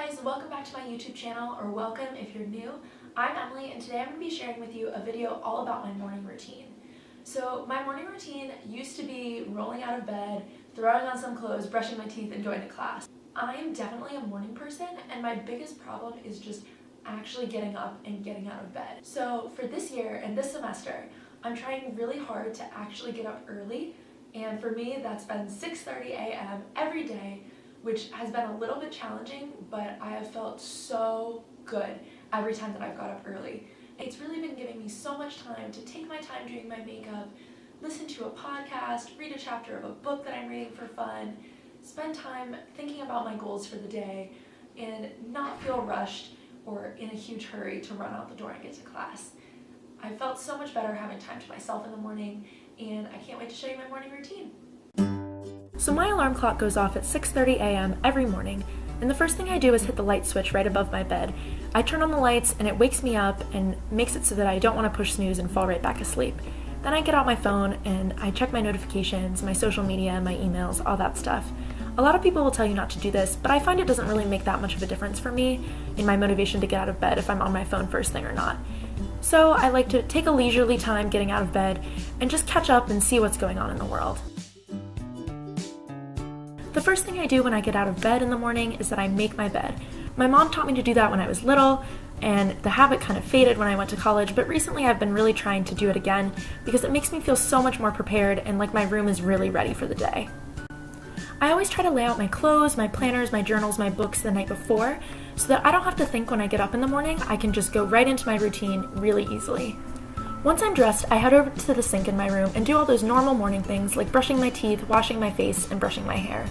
guys, welcome back to my YouTube channel, or welcome if you're new. I'm Emily, and today I'm going to be sharing with you a video all about my morning routine. So my morning routine used to be rolling out of bed, throwing on some clothes, brushing my teeth, and going to class. I am definitely a morning person, and my biggest problem is just actually getting up and getting out of bed. So for this year and this semester, I'm trying really hard to actually get up early, and for me that's been 6:30 a.m. every day, which has been a little bit challenging, but I have felt so good every time that I've got up early. It's really been giving me so much time to take my time doing my makeup, listen to a podcast, read a chapter of a book that I'm reading for fun, spend time thinking about my goals for the day, and not feel rushed or in a huge hurry to run out the door and get to class. I felt so much better having time to myself in the morning, and I can't wait to show you my morning routine. So my alarm clock goes off at 6:30 a.m. every morning, and the first thing I do is hit the light switch right above my bed. I turn on the lights and it wakes me up and makes it so that I don't want to push snooze and fall right back asleep. Then I get out my phone and I check my notifications, my social media, my emails, all that stuff. A lot of people will tell you not to do this, but I find it doesn't really make that much of a difference for me in my motivation to get out of bed if I'm on my phone first thing or not. So I like to take a leisurely time getting out of bed and just catch up and see what's going on in the world. The first thing I do when I get out of bed in the morning is that I make my bed. My mom taught me to do that when I was little, and the habit kind of faded when I went to college, but recently I've been really trying to do it again because it makes me feel so much more prepared and like my room is really ready for the day. I always try to lay out my clothes, my planners, my journals, my books the night before so that I don't have to think when I get up in the morning. I can just go right into my routine really easily. Once I'm dressed, I head over to the sink in my room and do all those normal morning things like brushing my teeth, washing my face, and brushing my hair.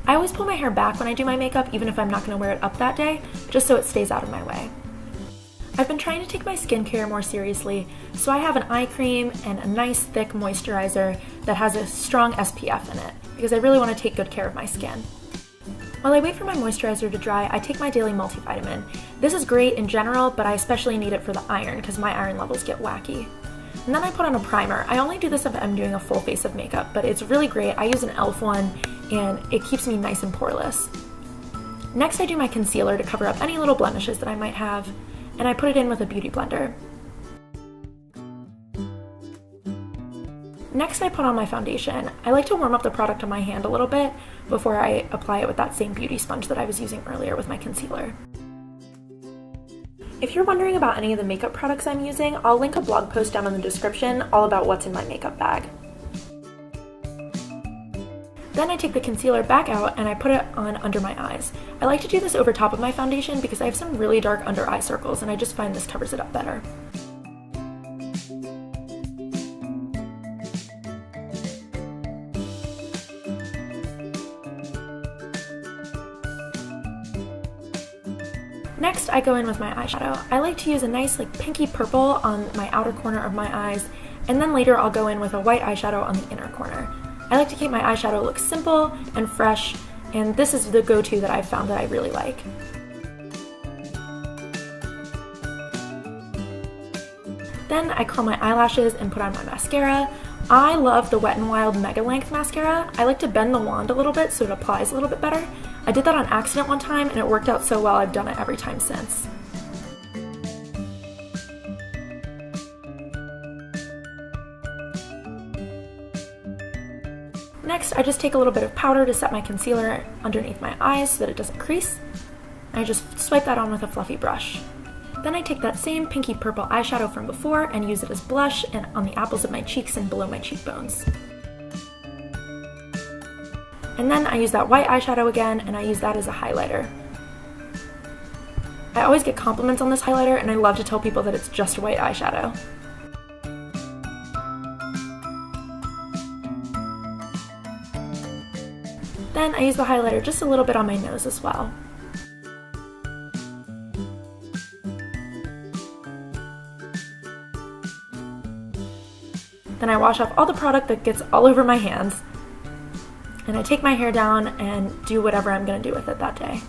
I always pull my hair back when I do my makeup, even if I'm not going to wear it up that day, just so it stays out of my way. I've been trying to take my skincare more seriously, so I have an eye cream and a nice thick moisturizer that has a strong SPF in it, because I really want to take good care of my skin. While I wait for my moisturizer to dry, I take my daily multivitamin. This is great in general, but I especially need it for the iron because my iron levels get wacky. And then I put on a primer. I only do this if I'm doing a full face of makeup, but it's really great. I use an e.l.f. one, and it keeps me nice and poreless. Next, I do my concealer to cover up any little blemishes that I might have, and I put it in with a beauty blender. Next, I put on my foundation. I like to warm up the product on my hand a little bit before I apply it with that same beauty sponge that I was using earlier with my concealer. If you're wondering about any of the makeup products I'm using, I'll link a blog post down in the description all about what's in my makeup bag. Then I take the concealer back out and I put it on under my eyes. I like to do this over top of my foundation because I have some really dark under eye circles, and I just find this covers it up better. Next, I go in with my eyeshadow. I like to use a nice pinky purple on my outer corner of my eyes, and then later I'll go in with a white eyeshadow on the inner corner. I like to keep my eyeshadow look simple and fresh, and this is the go-to that I've found that I really like. Then I curl my eyelashes and put on my mascara. I love the Wet n Wild Mega Length mascara. I like to bend the wand a little bit so it applies a little bit better. I did that on accident one time and it worked out so well I've done it every time since. Next, I just take a little bit of powder to set my concealer underneath my eyes so that it doesn't crease. I just swipe that on with a fluffy brush. Then I take that same pinky purple eyeshadow from before and use it as blush and on the apples of my cheeks and below my cheekbones. And then I use that white eyeshadow again, and I use that as a highlighter. I always get compliments on this highlighter, and I love to tell people that it's just white eyeshadow. Then I use the highlighter just a little bit on my nose as well. Then I wash off all the product that gets all over my hands, and I take my hair down and do whatever I'm going to do with it that day.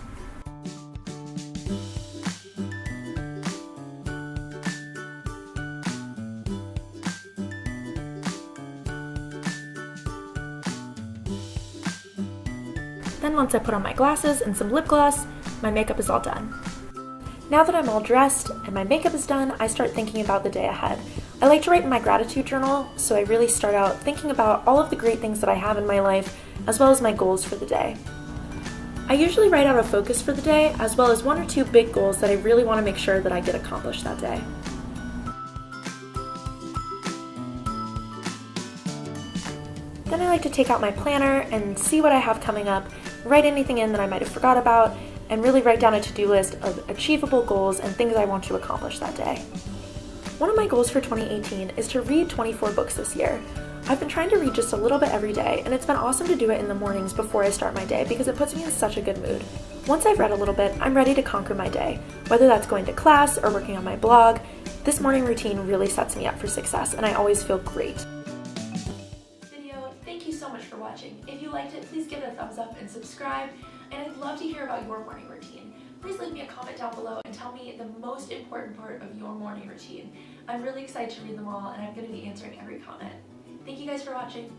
Then once I put on my glasses and some lip gloss, my makeup is all done. Now that I'm all dressed and my makeup is done, I start thinking about the day ahead. I like to write in my gratitude journal, so I really start out thinking about all of the great things that I have in my life, as well as my goals for the day. I usually write out a focus for the day, as well as 1 or 2 big goals that I really want to make sure that I get accomplished that day. Then I like to take out my planner and see what I have coming up, write anything in that I might have forgot about, and really write down a to-do list of achievable goals and things I want to accomplish that day. One of my goals for 2018 is to read 24 books this year. I've been trying to read just a little bit every day, and it's been awesome to do it in the mornings before I start my day because it puts me in such a good mood. Once I've read a little bit, I'm ready to conquer my day. Whether that's going to class or working on my blog, this morning routine really sets me up for success, and I always feel great. Thank you so much for watching. If you liked it, please give it a thumbs up and subscribe. And I'd love to hear about your morning routine. Please leave me a comment down below and tell me the most important part of your morning routine. I'm really excited to read them all, and I'm going to be answering every comment. Thank you guys for watching.